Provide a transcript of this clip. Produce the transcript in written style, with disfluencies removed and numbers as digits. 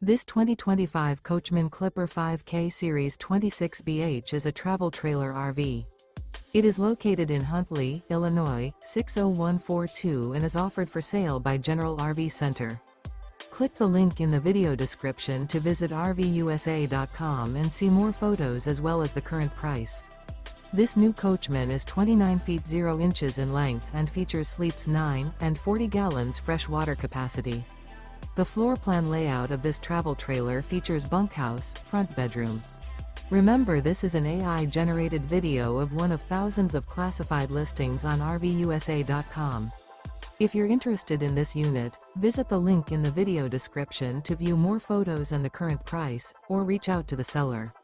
This 2025 Coachmen Clipper 5K Series 26BH is a travel trailer RV. It is located in Huntley, Illinois, 60142 and is offered for sale by General RV Center. Click the link in the video description to visit RVUSA.com and see more photos as well as the current price. This new Coachmen is 29 feet 0 inches in length and features sleeps 9 and 40 gallons fresh water capacity. The floor plan layout of this travel trailer features bunkhouse, front bedroom. Remember, this is an AI-generated video of one of thousands of classified listings on RVUSA.com. If you're interested in this unit, visit the link in the video description to view more photos and the current price, or reach out to the seller.